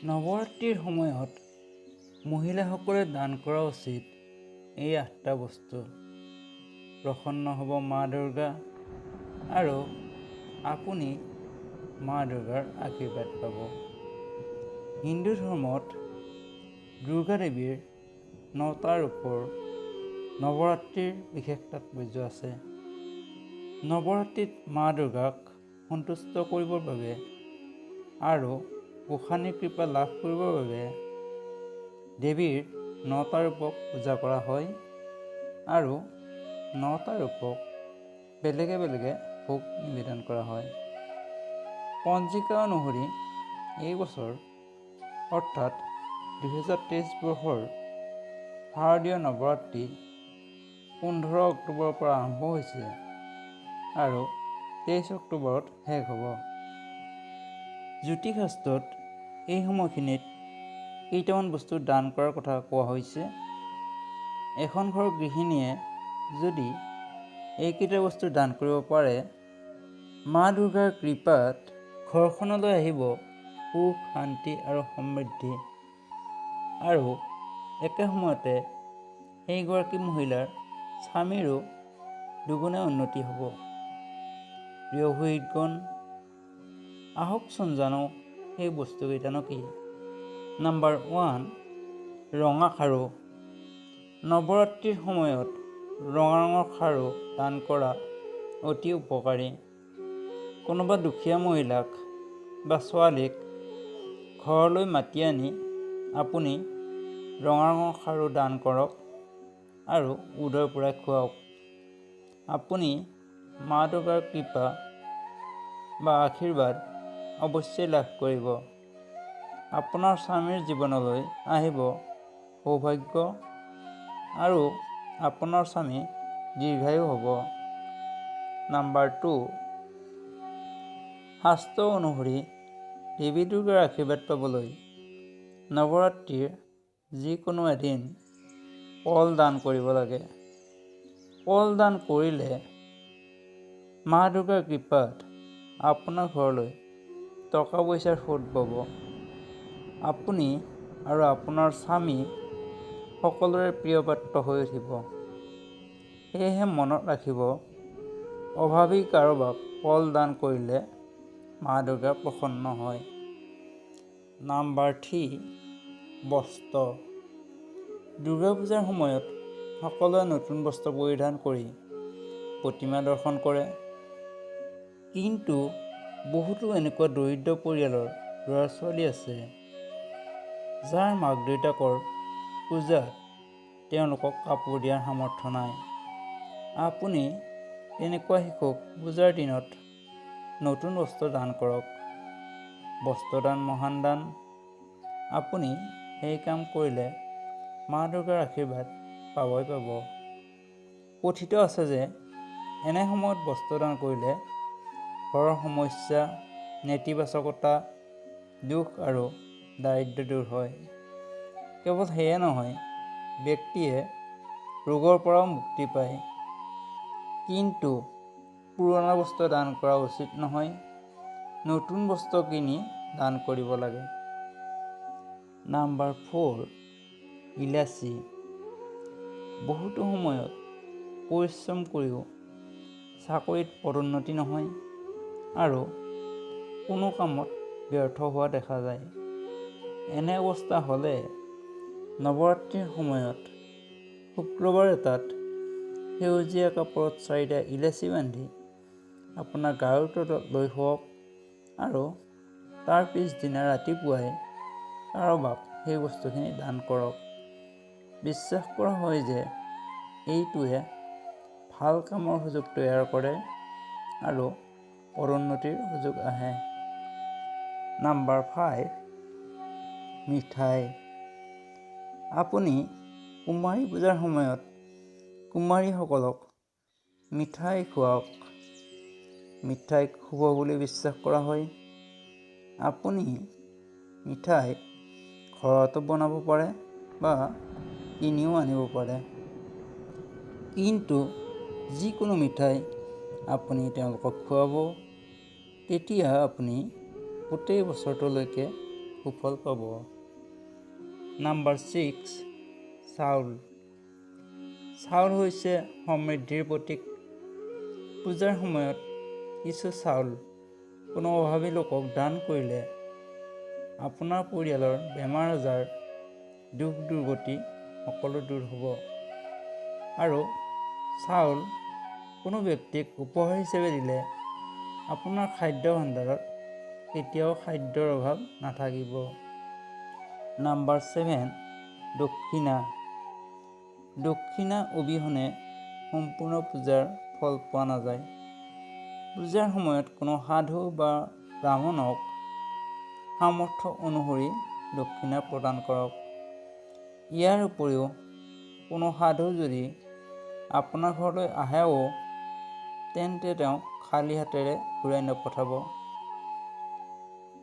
নৱৰাত্ৰিৰ সময়ত মহিলাসকলে দান কৰা উচিত এই 8টা বস্তু। প্ৰসন্ন হ'ব মা দুৰ্গা আৰু আপুনি মা দুৰ্গাৰ আশীৰ্বাদ পাব। হিন্দু ধৰ্মত দুৰ্গা দেৱীৰ 9টা ৰূপৰ নৱৰাত্ৰিৰ বিশেষ তাৎপৰ্য আছে। নৱৰাত্ৰিত মা দুৰ্গাক সন্তুষ্ট কৰিবৰ বাবে আৰু গোসানীৰ কৃপা লাভ কৰিবৰ বাবে দেৱীৰ 9টা ৰূপক পূজা কৰা হয় আৰু 9টা ৰূপক বেলেগে বেলেগে ভোগ নিবেদন কৰা হয়। পঞ্জিকা অনুসৰি এই বছৰ অৰ্থাৎ 2023 বৰ্ষৰ শাৰদীয় নৱৰাত্ৰি 15 অক্টোবৰৰ পৰা আৰম্ভ হৈছে আৰু 23 অক্টোবৰত শেষ হ'ব। জ্যোতিষশাস্ত্ৰত এই সময়খিনিত কেইটামান বস্তু দান কৰাৰ কথা কোৱা হৈছে। এখন ঘৰৰ গৃহিণীয়ে যদি এইকেইটা বস্তু দান কৰিব পাৰে, মা দুৰ্গাৰ কৃপাত ঘৰখনলৈ আহিব সুখ, শান্তি আৰু সমৃদ্ধি, আৰু একে সময়তে সেইগৰাকী মহিলাৰ স্বামীৰো দুগুণে উন্নতি হ'ব। প্ৰিয় ভূমিকগণ, আহকচোন জানো সেই বস্তুকেইটানো কি। নাম্বাৰ 1, ৰঙা খাৰু। নৱৰাত্ৰিৰ সময়ত ৰঙা ৰঙৰ খাৰু দান কৰা অতি উপকাৰী। কোনোবা দুখীয়া মহিলাক বা ছোৱালীক ঘৰলৈ মাতি আনি আপুনি ৰঙা ৰঙৰ খাৰু দান কৰক আৰু উদৰ পূৰাই খুৱাওক। আপুনি মা দুৰ্গাৰ কৃপা বা আশীৰ্বাদ অৱশ্যেই লাভ কৰিব। আপোনাৰ স্বামীৰ জীৱনলৈ আহিব সৌভাগ্য আৰু আপোনাৰ স্বামী দীৰ্ঘায়ু হ'ব। নাম্বাৰ 2, শাস্ত্ৰ অনুসৰি দেৱী দুৰ্গাৰ আশীৰ্বাদ পাবলৈ নৱৰাত্ৰিৰ যিকোনো এদিন কল দান কৰিব লাগে। কল দান কৰিলে মা দুৰ্গাৰ কৃপাত আপোনাৰ ঘৰলৈ টকা পইচাৰ সোঁত বব। আপুনি আৰু আপোনাৰ স্বামী সকলোৰে প্ৰিয় পাত্ৰ হৈ উঠিব। সেয়েহে মনত ৰাখিব, অভাৱী কাৰোবাক কল দান কৰিলে মা দুৰ্গা প্ৰসন্ন হয়। নাম্বাৰ 3, বস্ত্ৰ। দুৰ্গা পূজাৰ সময়ত সকলোৱে নতুন বস্ত্ৰ পৰিধান কৰি প্ৰতিমা দৰ্শন কৰে। কিন্তু বহুতো এনেকুৱা দৰিদ্ৰ পৰিয়ালৰ ল'ৰা ছোৱালী আছে যাৰ মাক দেউতাকৰ পূজাত তেওঁলোকক কাপোৰ দিয়াৰ সামৰ্থ্য নাই। আপুনি তেনেকুৱা শিশুক পূজাৰ দিনত নতুন বস্ত্ৰ দান কৰক। বস্ত্ৰদান মহান দান। আপুনি সেই কাম কৰিলে মা দুৰ্গাৰ আশীৰ্বাদ পাবই পাব। কথিত আছে যে এনে সময়ত বস্ত্ৰদান কৰিলে ঘৰৰ সমস্যা, নেতিবাচকতা, দুখ আৰু দাৰিদ্ৰ্য দূৰ হয়। কেৱল সেয়ে নহয়, ব্যক্তিয়ে ৰোগৰ পৰাও মুক্তি পায়। কিন্তু পুৰণা বস্ত্ৰ দান কৰা উচিত নহয়, নতুন বস্ত্ৰ কিনি দান কৰিব লাগে। নাম্বাৰ 4, ইলাচি। বহুতো সময়ত পৰিশ্ৰম কৰিও চাকৰিত পদোন্নতি নহয় আৰু কোনো কামত ব্যৰ্থ হোৱা দেখা যায়। এনে অৱস্থা হ'লে নৱৰাত্ৰিৰ সময়ত শুক্ৰবাৰ এটাত সেউজীয়া কাপোৰত 4টা ইলাচি বান্ধি আপোনাৰ গাৰুৰ তলত লৈ শুৱক আৰু তাৰ পিছদিনা ৰাতিপুৱাই কাৰোবাক সেই বস্তুখিনি দান কৰক। বিশ্বাস কৰা হয় যে এইটোৱে ভাল কামৰ সুযোগ তৈয়াৰ কৰে আৰু পদোন্নতিৰ সুযোগ আহে। নাম্বাৰ 5, মিঠাই। আপুনি কুমাৰী পূজাৰ সময়ত কুমাৰীসকলক মিঠাই খুৱাওক। মিঠাই শুভ বুলি বিশ্বাস কৰা হয়। আপুনি মিঠাই ঘৰতো বনাব পাৰে বা কিনিও আনিব পাৰে। কিন্তু যিকোনো মিঠাই আপুনি তেওঁলোকক খুৱাব, তেতিয়া আপুনি গোটেই বছৰটোলৈকে সুফল পাব। নাম্বাৰ 6 চাউল। চাউল হৈছে সমৃদ্ধিৰ প্ৰতীক। পূজাৰ সময়ত কিছু চাউল কোনো অভাৱী লোকক দান কৰিলে আপোনাৰ পৰিয়ালৰ বেমাৰ আজাৰ, দুখ দুৰ্গতি সকলো দূৰ হ'ব। আৰু চাউল কোনো ব্যক্তিক উপহাৰ হিচাপে দিলে আপোনাৰ খাদ্য ভাণ্ডাৰত কেতিয়াও খাদ্যৰ অভাৱ নাথাকিব। নাম্বাৰ 7 দক্ষিণা। দক্ষিণা অবিহনে সম্পূৰ্ণ পূজাৰ ফল পোৱা নাযায়। পূজাৰ সময়ত কোনো সাধু বা ব্ৰাহ্মণক সামৰ্থ্য অনুসৰি দক্ষিণা প্ৰদান কৰক। ইয়াৰ উপৰিও কোনো সাধু যদি আপোনাৰ ঘৰলৈ আহেও তেন্তে তেওঁক খালী হাতেৰে ঘূৰাই নপঠাব।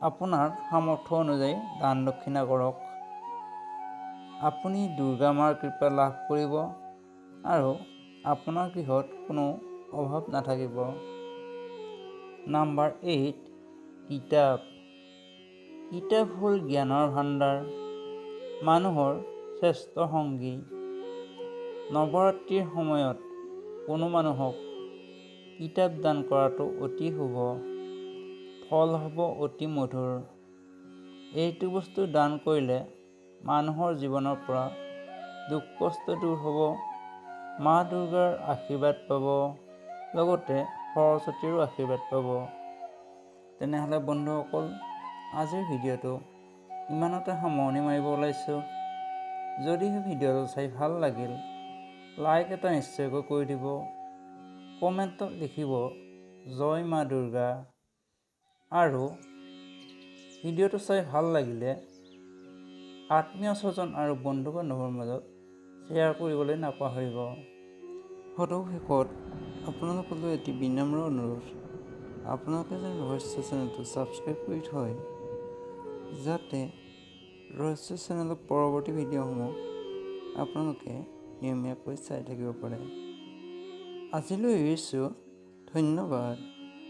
আপোনাৰ সামৰ্থ্য অনুযায়ী দান দক্ষিণা কৰক। আপুনি দুৰ্গা মাৰ কৃপা লাভ কৰিব আৰু আপোনাৰ গৃহত কোনো অভাৱ নাথাকিব। নাম্বাৰ 8 কিতাপ। কিতাপ হ'ল জ্ঞানৰ ভাণ্ডাৰ, মানুহৰ শ্ৰেষ্ঠ সংগী। নৱৰাত্ৰিৰ সময়ত কোনো মানুহক কিতাপ দান কৰাটো অতি শুভ, ফল হ'ব অতি মধুৰ। এইটো বস্তু দান কৰিলে মানুহৰ জীৱনৰ পৰা দুখ কষ্ট দূৰ হ'ব, মা দুৰ্গাৰ আশীৰ্বাদ পাব, লগতে সৰস্বতীৰো আশীৰ্বাদ পাব। তেনেহ'লে বন্ধুসকল, আজিৰ ভিডিঅ'টো ইমানতে সামৰণি মাৰিব ওলাইছোঁ। যদিহে ভিডিঅ'টো চাই ভাল লাগিল, লাইক এটা নিশ্চয়কৈ কৰি দিব। কমেণ্টত লিখিব জয় মা দুৰ্গা। আৰু ভিডিঅ'টো চাই ভাল লাগিলে আত্মীয় স্বজন আৰু বন্ধু বান্ধৱৰ মাজত শ্বেয়াৰ কৰিবলৈ নাপাহৰিব। শেষত আপোনালোকলৈ এটি বিনম্ৰ অনুৰোধ, আপোনালোকে যেন ৰহস্য চেনেলটো ছাবস্ক্ৰাইব কৰি থয়, যাতে ৰহস্য চেনেলৰ পৰৱৰ্তী ভিডিঅ'সমূহ আপোনালোকে নিয়মীয়াকৈ চাই থাকিব পাৰে। আজিলৈ এৰিছোঁ, ধন্যবাদ।